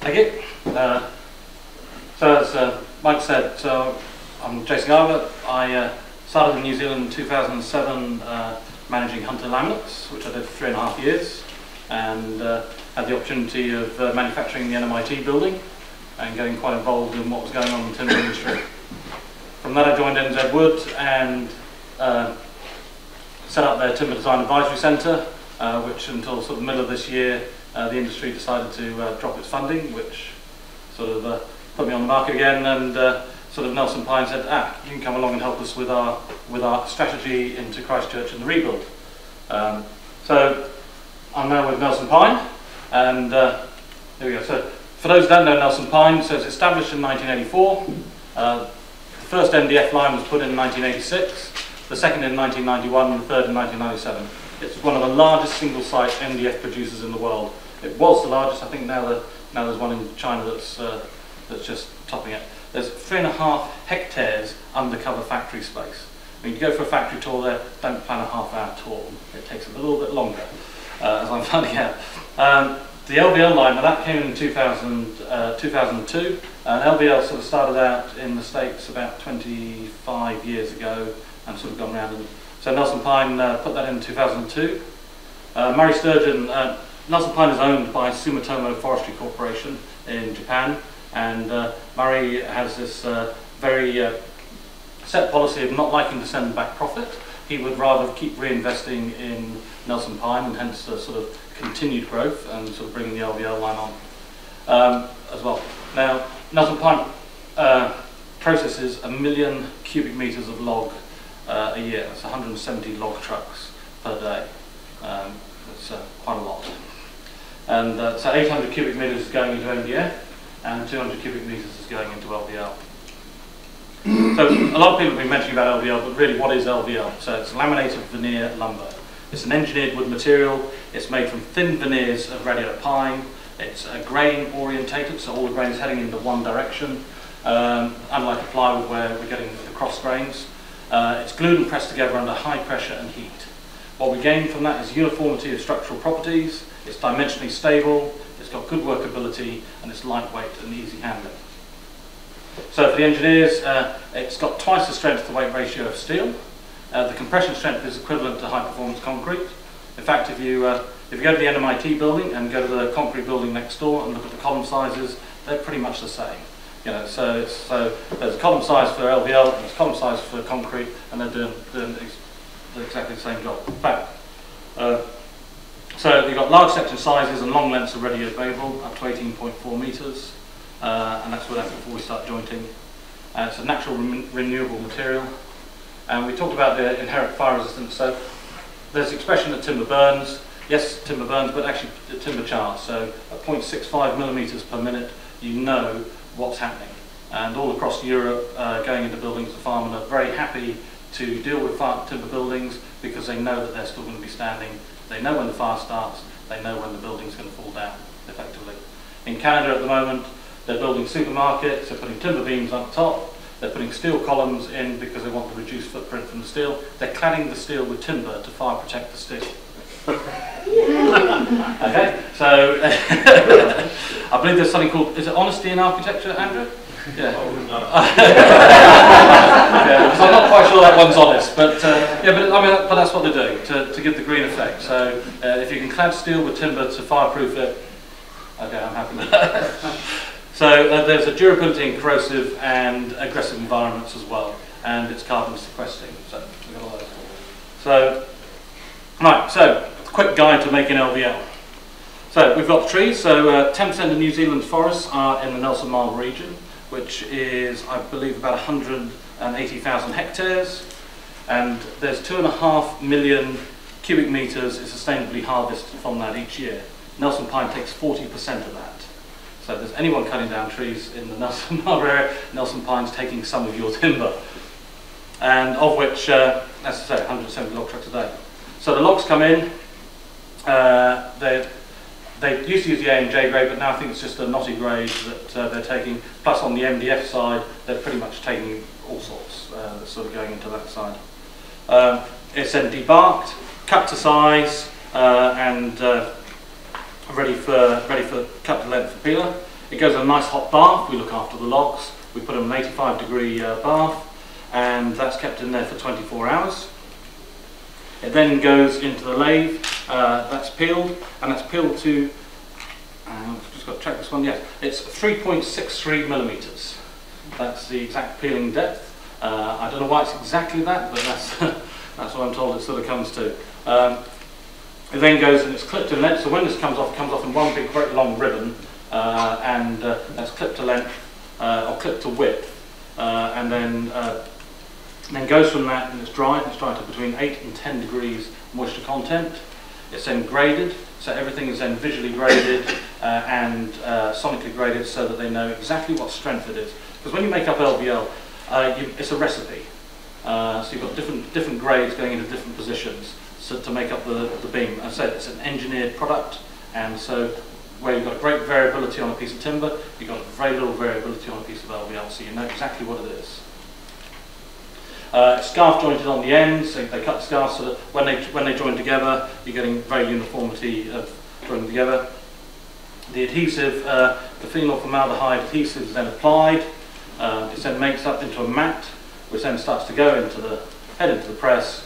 Thank you. So as Mike said, I'm Jason Guiver. I started in New Zealand in 2007 managing Hunter laminates, which I did for 3.5 years, and had the opportunity of manufacturing the NMIT building and getting quite involved in what was going on in the timber industry. From that I joined NZ Wood and set up their Timber Design Advisory Centre, which until sort of the middle of this year the industry decided to drop its funding, which sort of put me on the market again, and sort of Nelson Pine said, you can come along and help us with our strategy into Christchurch and the rebuild. So I'm now with Nelson Pine, and here we go. So for those who don't know Nelson Pine, so it's established in 1984. The first MDF line was put in 1986, the second in 1991, and the third in 1997. It's one of the largest single-site MDF producers in the world. It was the largest. I think now there's one in China that's just topping it. There's 3.5 hectares undercover factory space. When you go for a factory tour there, don't plan a half-hour tour. It takes a little bit longer, as I'm finding out. The LVL line, now that came in 2002. LVL sort of started out in the States about 25 years ago and sort of gone around. And so Nelson Pine put that in 2002. Murray Sturgeon, Nelson Pine is owned by Sumitomo Forestry Corporation in Japan, and Murray has this very set policy of not liking to send back profit. He would rather keep reinvesting in Nelson Pine, and hence the sort of continued growth and sort of bringing the LVL line on as well. Now, Nelson Pine processes 1 million cubic metres of log a year. That's 170 log trucks per day. That's quite a lot. And so 800 cubic metres is going into MDF, and 200 cubic metres is going into LVL. So a lot of people have been mentioning about LVL, but really what is LVL? So it's laminated veneer lumber. It's an engineered wood material. It's made from thin veneers of radiata pine. It's grain orientated, so all the grain is heading into one direction, unlike a plywood where we're getting the cross grains. It's glued and pressed together under high pressure and heat. What we gain from that is uniformity of structural properties. It's dimensionally stable, it's got good workability, and it's lightweight and easy handling. So for the engineers, it's got twice the strength to weight ratio of steel. The compression strength is equivalent to high performance concrete. In fact, if you go to the NMIT building and go to the concrete building next door and look at the column sizes, they're pretty much the same. You know, so there's a column size for LVL, and there's a column size for concrete, and they're doing exactly the same job. In fact, so you've got large section sizes and long lengths are readily available, up to 18.4 metres, and that's before we start jointing. It's a natural renewable material, and we talked about the inherent fire resistance. So there's the expression that timber burns. Yes, timber burns, but actually timber chars. So at 0.65 millimetres per minute, you know what's happening. And all across Europe, going into buildings, the farmers are very happy to deal with timber buildings because they know that they're still going to be standing. They know when the fire starts. They know when the building's going to fall down, effectively. In Canada at the moment, they're building supermarkets. They're putting timber beams on top. They're putting steel columns in because they want to reduce footprint from the steel. They're cladding the steel with timber to fire protect the steel. Okay, so I believe there's something called, is it honesty in architecture, Andrew? Yeah. Yeah, so I'm not quite sure that one's honest, but yeah, but that's what they're doing to give the green effect. So if you can clad steel with timber to fireproof it, okay, I'm happy with that. So there's a durability in corrosive and aggressive environments as well, and it's carbon sequestering. So we've got all those. So right, so a quick guide to making LVL. So we've got the trees. So 10% of New Zealand's forests are in the Nelson Marlborough region, which is, I believe, about 180,000 hectares, and there's 2.5 million cubic metres is sustainably harvested from that each year. Nelson Pine takes 40% of that. So if there's anyone cutting down trees in the Nelson Marlborough area, Nelson Pine's taking some of your timber, and of which, as I say, 170 log trucks a day. So the logs come in, they used to use the A and J grade, but now I think it's just a knotty grade that they're taking. Plus on the MDF side, they're pretty much taking all sorts that's sort of going into that side. It's then debarked, cut to size, and ready for cut to length for peeler. It goes in a nice hot bath. We look after the logs. We put in an 85-degree bath, and that's kept in there for 24 hours. It then goes into the lathe. That's peeled, and that's peeled to, I've just got to check this one, yes, it's 3.63 millimetres. That's the exact peeling depth. I don't know why it's exactly that, but that's what I'm told it sort of comes to. It then goes and it's clipped to length, so when this comes off in one big, very long ribbon, and that's clipped to length, or clipped to width, and then goes from that, and it's dried to between 8 and 10 degrees moisture content. It's then graded, so everything is then visually graded and sonically graded so that they know exactly what strength it is. Because when you make up LVL, it's a recipe. So you've got different grades going into different positions to make up the beam. As I said, it's an engineered product, and so where you've got great variability on a piece of timber, you've got very little variability on a piece of LVL, so you know exactly what it is. It's scarf jointed on the ends, so they cut the scarves so that when they join together, you're getting very uniformity of joining together. The adhesive, the phenol formaldehyde adhesive is then applied. It then makes up into a mat, which then starts to go into the press.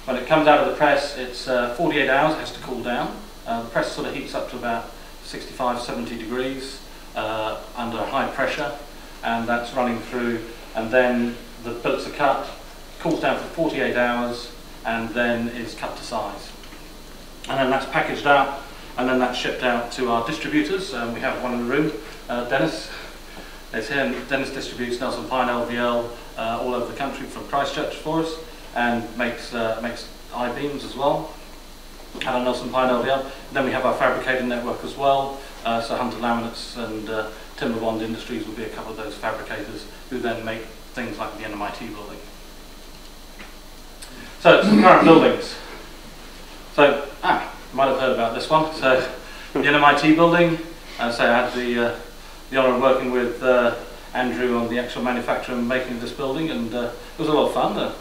When it comes out of the press, it's 48 hours, it has to cool down. The press sort of heats up to about 65-70 degrees under high pressure, and that's running through, and then the billets are cut, cools down for 48 hours, and then is cut to size. And then that's packaged up, and then that's shipped out to our distributors. We have one in the room, Dennis. It's here, and Dennis distributes Nelson Pine LVL all over the country from Christchurch for us, and makes I-beams as well, and Nelson Pine LVL. And then we have our Fabrication Network as well, so Hunter Laminates and Timber Bond Industries will be a couple of those fabricators who then make things like the NMIT building. So, some current buildings. So, you might have heard about this one. So, the NMIT building, so I had the honour of working with Andrew on the actual manufacture and making of this building, and it was a lot of fun. A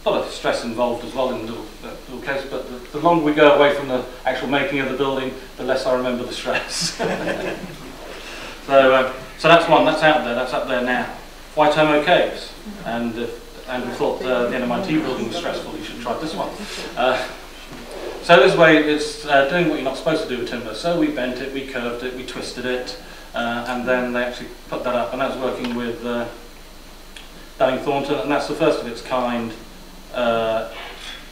lot of stress involved as well in the little case, but the longer we go away from the actual making of the building, the less I remember the stress. So that's one, that's out there, that's up there now. Waitomo Caves, and we thought the NMIT building was stressful, you should try this one. So this way it's doing what you're not supposed to do with timber. So we bent it, we curved it, we twisted it, and then they actually put that up, and that was working with Dunning Thornton, and that's the first of its kind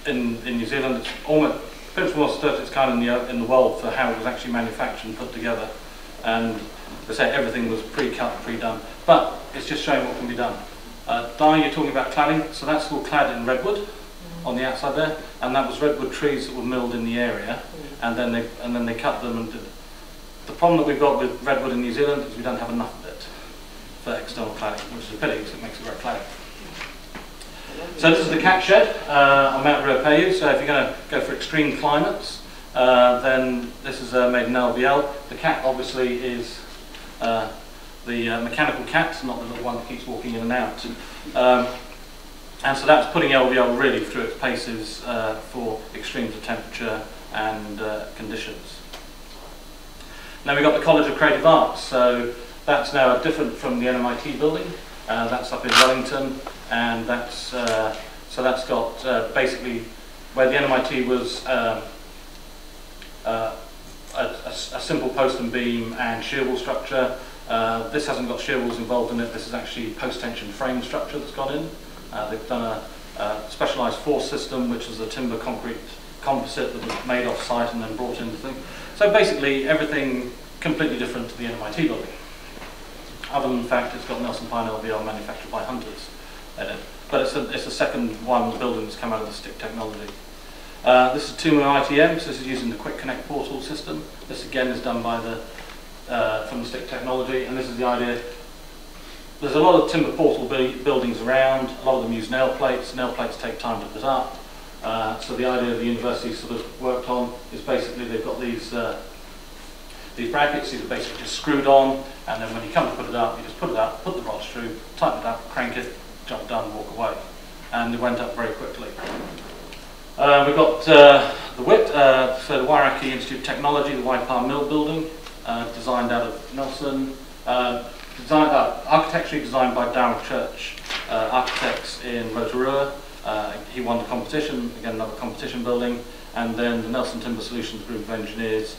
in New Zealand. It's almost first of its kind in the world for how it was actually manufactured and put together. And they say everything was pre-cut, pre-done, but it's just showing what can be done. Di, you're talking about cladding, so that's all clad in redwood on the outside there, and that was redwood trees that were milled in the area, and then they cut them and did. The problem that we've got with redwood in New Zealand is we don't have enough of it for external cladding, which is a pity because it makes it very cladding. So this is the cat shed on Mount Ruapehu. So if you're going to go for extreme climates, then this is made in LVL. The cat obviously is the mechanical cat, not the little one that keeps walking in and out. And so that's putting LVL really through its paces for extremes of temperature and conditions. Then we've got the College of Creative Arts. So that's now different from the NMIT building. That's up in Wellington, and that's so that's got basically where the NMIT was a simple post and beam and shear wall structure. This hasn't got shear walls involved in it. This is actually post-tension frame structure that's gone in. They've done a specialised force system, which is a timber concrete composite that was made off-site and then brought into the thing. So basically everything completely different to the NMIT building. Other than the fact it's got Nelson Pine LVL manufactured by Hunters in it. But it's the second one building that's come out of the stick technology. This is Tumu ITM, so this is using the Quick Connect portal system. This again is done by from the stick technology, and this is the idea. There's a lot of timber portal buildings around. A lot of them use nail plates. Nail plates take time to put up. So the idea the university sort of worked on is basically they've got these brackets. These are basically just screwed on, and then when you come to put it up, you just put it up, put the rods through, tighten it up, crank it, jump done, walk away, and it went up very quickly. We've got the WIT, so the Wairaki Institute of Technology, the Waipa Mill building, designed out of Nelson. Architecturally designed by Darrell Church Architects in Rotorua. He won the competition, again another competition building, and then the Nelson Timber Solutions group of engineers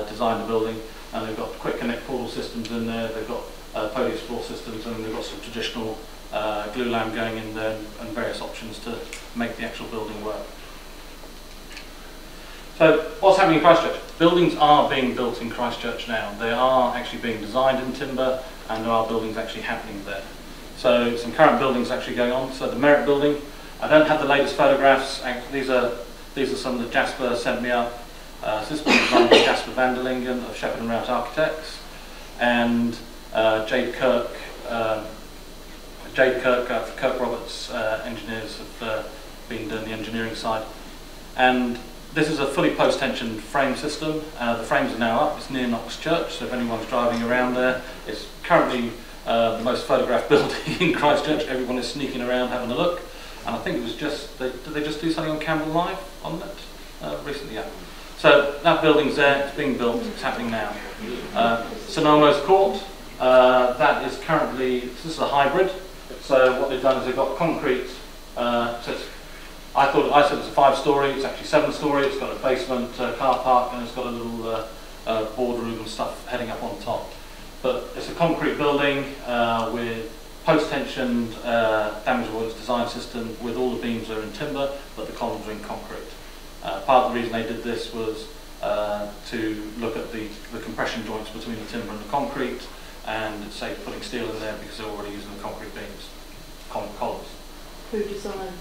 designed the building, and they've got quick connect portal systems in there, they've got podium floor systems, and they've got some traditional glulam going in there and various options to make the actual building work. So what's happening in Christchurch? Buildings are being built in Christchurch now. They are actually being designed in timber, and there are buildings actually happening there. So some current buildings actually going on. So the Merit building, I don't have the latest photographs. These are some that Jasper sent me up. So this was designed by Jasper van der Lingen of Shepherd and Rout Architects, and Jade Kirk Kirk Roberts engineers have been doing the engineering side. And this is a fully post-tensioned frame system. The frames are now up. It's near Knox Church, so if anyone's driving around there, it's currently the most photographed building in Christchurch. Everyone is sneaking around having a look. And I think it was just, did they just do something on Campbell Live on that recently? Yeah. So that building's there, it's being built, it's happening now. St Elmo's Court, that is currently, this is a hybrid. So what they've done is they've got concrete, I said it's a 5-storey, it's actually 7-storey, it's got a basement car park, and it's got a little boardroom and stuff heading up on top. But it's a concrete building with post-tensioned damage avoidance design system, with all the beams are in timber, but the columns are in concrete. Part of the reason they did this was to look at the compression joints between the timber and the concrete, and it's safe putting steel in there because they're already using the concrete beams, columns. Who designed?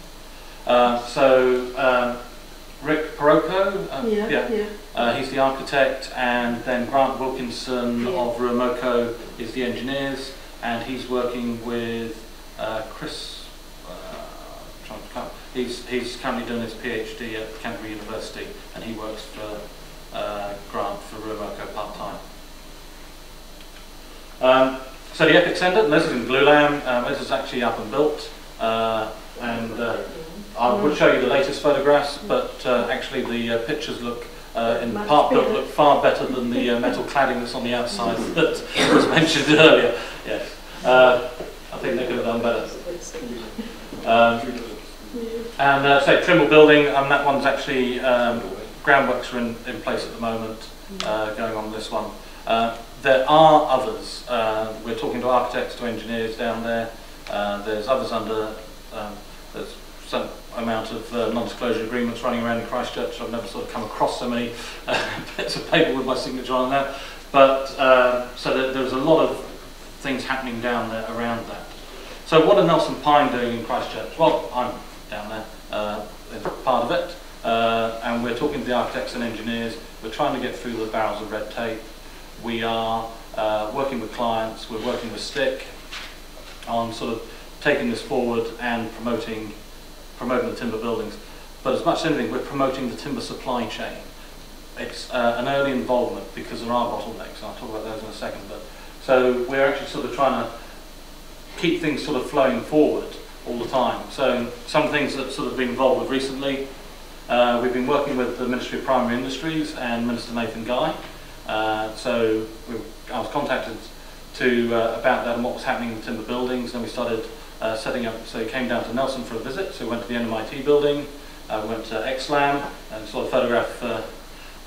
Rick Parocco, he's the architect, and then Grant Wilkinson of Ruamoko is the engineers, and he's working with Chris. He's currently doing his PhD at Canterbury University, and he works for Grant for Ruamoko part-time. So the Epic Centre, and this is in Glulam. This is actually up and built, and I would show you the latest photographs, but actually the pictures look, in part built, look far better than the metal cladding that's on the outside that was mentioned earlier. Yes, I think they could have done better. And say Trimble building, that one's actually, groundworks are in place at the moment, going on this one. There are others. We're talking to architects, to engineers down there. There's others under, there's some amount of non-disclosure agreements running around in Christchurch. I've never sort of come across so many bits of paper with my signature on that. But so there's a lot of things happening down there around that. So what are Nelson Pine doing in Christchurch? Well, I'm down there as part of it, and we're talking to the architects and engineers. We're trying to get through the barrels of red tape. We are working with clients. We're working with Stick on sort of taking this forward and promoting the timber buildings. But as much as anything, we're promoting the timber supply chain. It's an early involvement because there are bottlenecks, and I'll talk about those in a second. But so we're actually sort of trying to keep things sort of flowing forward all the time. So some things that sort of been involved with recently, we've been working with the Ministry of Primary Industries and Minister Nathan Guy. I was contacted about that and what was happening in the timber buildings, and we started setting up. So he came down to Nelson for a visit, so we went to the NMIT building, we went to XLAM, and saw a photograph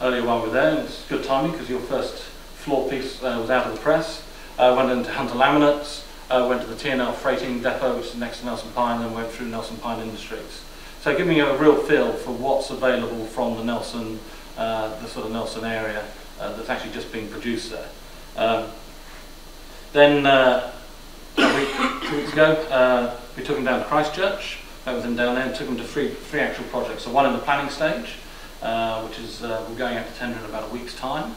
earlier while we were there, and it's good timing because your first floor piece was out of the press. Went into Hunter Laminates, went to the TNL Freighting Depot, which is next to Nelson Pine, and went through Nelson Pine Industries. So giving you a real feel for what's available from the Nelson, the sort of Nelson area that's actually just being produced there. Then 2 weeks ago, we took him down to Christchurch, met with him down there, and took him to three actual projects. So one in the planning stage, which is we're going out to tender in about a week's time.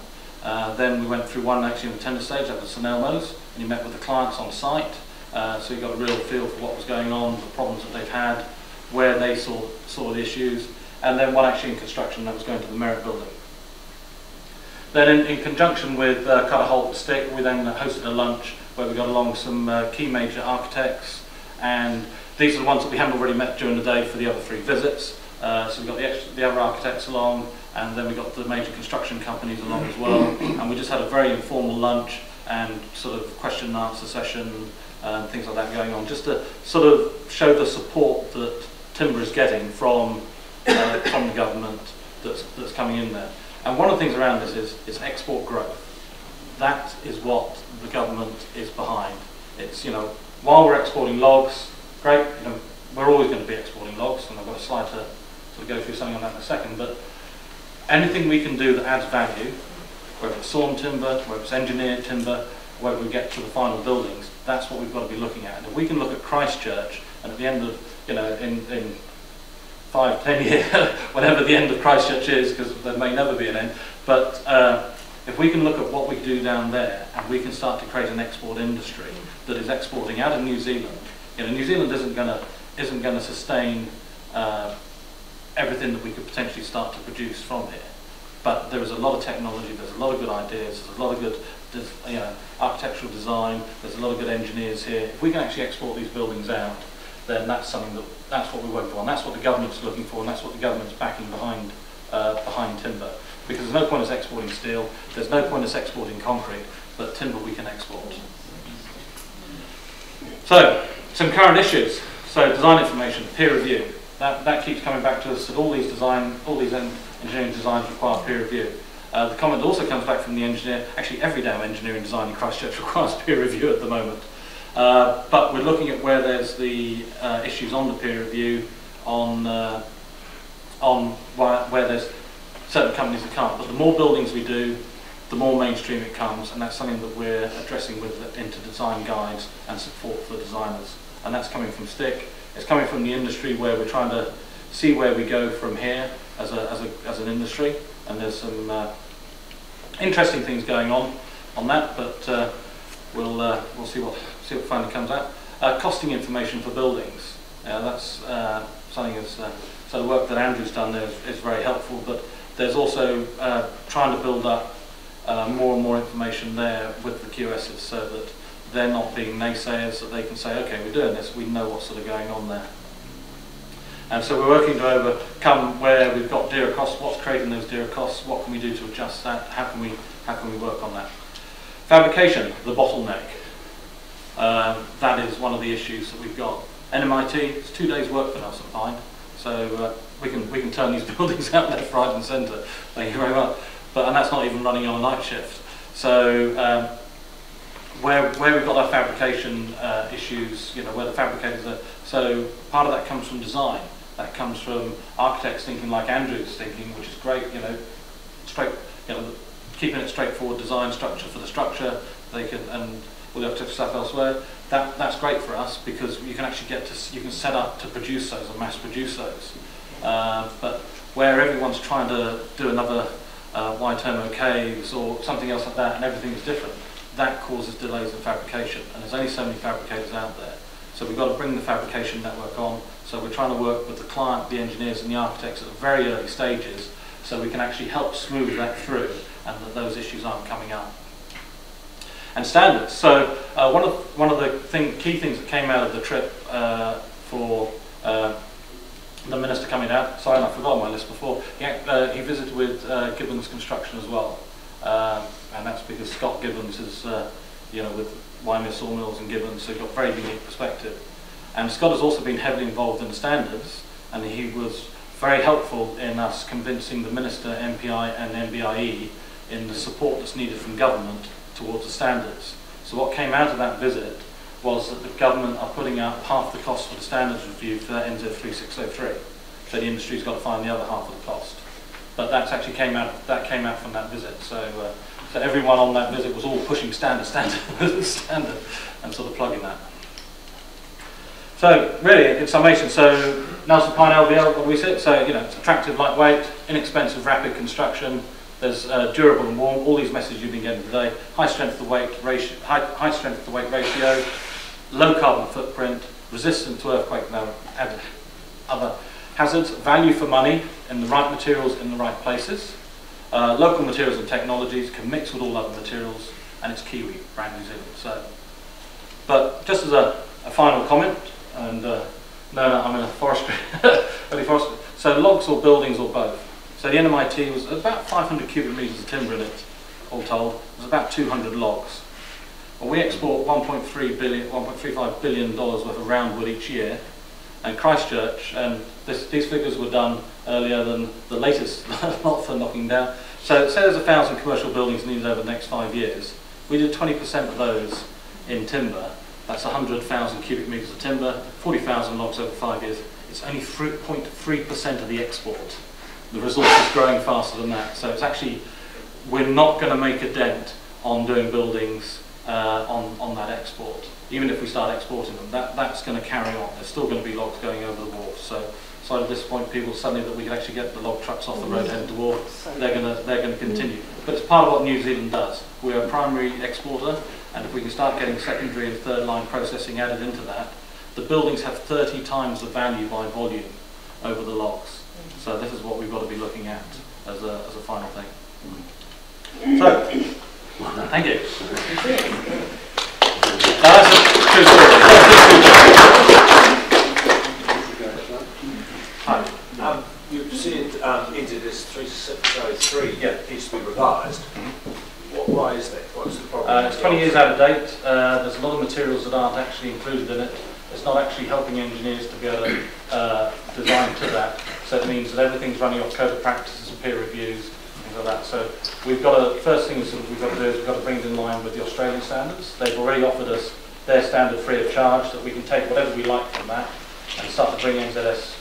Then we went through one actually in the tender stage, that was St Elmo's, and he met with the clients on site. So he got a real feel for what was going on, the problems that they've had, where they saw the issues, and then one actually in construction that was going to the Merit building. Then in conjunction with Cutter Holt Stick, we then hosted a lunch where we got along some key major architects, and these are the ones that we haven't already met during the day for the other 3 visits. So we got the other architects along, and then we got the major construction companies along as well, and we just had a very informal lunch. and sort of question and answer session and things like that going on, just to sort of show the support that timber is getting from the government that's coming in there. And one of the things around this is export growth. That is what the government is behind. It's, you know, while we're exporting logs, great, you know, we're always going to be exporting logs, and I've got a slide to sort of go through something on that in a second, but anything we can do that adds value, whether it's sawn timber, whether it's engineered timber, whether we get to the final buildings, that's what we've got to be looking at. And if we can look at Christchurch, and at the end of, you know, in 5, 10 years, whenever the end of Christchurch is, because there may never be an end, but if we can look at what we do down there, and we can start to create an export industry that is exporting out of New Zealand. You know, New Zealand isn't going to sustain everything that we could potentially start to produce from here. But there is a lot of technology, there's a lot of good ideas, there's a lot of good, you know, architectural design, there's a lot of good engineers here. If we can actually export these buildings out, then that's something that's what we work for, and that's what the government's looking for, and that's what the government's backing behind timber. Because there's no point us exporting steel, there's no point us exporting concrete, but timber we can export. So, some current issues. So, design information, peer review. That keeps coming back to us that all these engineering designs require peer review. The comment also comes back from the engineer, actually every damn engineering design in Christchurch requires peer review at the moment. But we're looking at where there's the issues on the peer review, on where there's certain companies that can't. But the more buildings we do, the more mainstream it comes, and that's something that we're addressing into design guides and support for designers. And that's coming from STIC. It's coming from the industry, where we're trying to see where we go from here as an industry. And there's some interesting things going on that, but we'll see what finally comes out. Costing information for buildings. That's something that's so the work that Andrew's done there is very helpful. But there's also trying to build up more and more information there with the QSs, so that they're not being naysayers, that they can say, okay, we're doing this, we know what's sort of going on there. And so we're working to overcome where we've got dearer costs, what's creating those dearer costs, what can we do to adjust that, how can we work on that. Fabrication, the bottleneck. That is one of the issues that we've got. NMIT, it's 2 days work for Nelson Pine, so we can turn these buildings out left, right and centre, thank you very much. And that's not even running on a night shift. So where we've got our fabrication issues, you know, where the fabricators are, so part of that comes from design. That comes from architects thinking like Andrew's thinking, which is great, you know, keeping it straightforward design structure for the structure, they can, and all the architectural stuff elsewhere. That's great for us, because you can actually you can set up to produce those and mass produce those. But where everyone's trying to do another Y-termo caves or something else like that, and everything is different, that causes delays in fabrication, and there's only so many fabricators out there. So we've got to bring the fabrication network on. So we're trying to work with the client, the engineers and the architects at the very early stages, so we can actually help smooth that through, and that those issues aren't coming up. And standards. So one of the key things that came out of the trip for the minister coming out, sorry, I forgot my list before, he visited with Gibbons Construction as well. And that's because Scott Gibbons is, you know, with Waimea Sawmills and Gibbons, so he's got a very unique perspective. And Scott has also been heavily involved in the standards, and he was very helpful in us convincing the Minister, MPI and MBIE in the support that's needed from government towards the standards. So what came out of that visit was that the government are putting up half the cost for the standards review for that NZ 3603. So the industry's got to find the other half of the cost. But that's actually came out from that visit. So everyone on that visit was all pushing standard, and sort of plugging that. So really, in summation, so Nelson Pine LVL, what we said, so you know, it's attractive, lightweight, inexpensive, rapid construction. There's durable and warm. All these messages you've been getting today. High strength to weight ratio, high strength to weight ratio, low carbon footprint, resistant to earthquake and other hazards. Value for money in the right materials in the right places. Local materials and technologies can mix with all other materials, and it's Kiwi, brand New Zealand. So, but just as a final comment, and no, I'm in a forestry, early forestry. So logs or buildings or both. So the NMIT was about 500 cubic metres of timber in it, all told. It was about 200 logs. Well, we export $1.35 billion worth of roundwood each year, and Christchurch, and these figures were done earlier than the latest lot for knocking down. So say there's 1,000 commercial buildings needed over the next 5 years. We did 20% of those in timber. That's 100,000 cubic metres of timber, 40,000 logs over 5 years. It's only 3.3% of the export. The resource is growing faster than that. So it's actually, we're not going to make a dent on doing buildings on that export. Even if we start exporting them, that's going to carry on. There's still going to be logs going over the wharf. So to disappoint people suddenly that we can actually get the log trucks off the road heading to wharf, they're going to continue. But it's part of what New Zealand does. We're a primary exporter, and if we can start getting secondary and third line processing added into that, the buildings have 30 times the value by volume over the logs. So this is what we've got to be looking at as a final thing. So, thank you. That's a true story. Hi. You've said entered as 3 needs to be revised. Why is that? What's the problem? It's 20 years out of date. There's a lot of materials that aren't actually included in it. It's not actually helping engineers to be able to design to that. So it means that everything's running off code of practices and peer reviews, things like that. So we've got to, first thing we've got to do is we've got to bring it in line with the Australian standards. They've already offered us their standard free of charge, that we can take whatever we like from that and start to bring NZS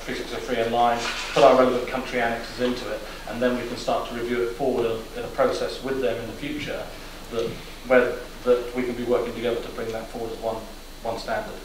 3603 in line, put our relevant country annexes into it, and then we can start to review it forward in a process with them in the future that we can be working together to bring that forward as one standard.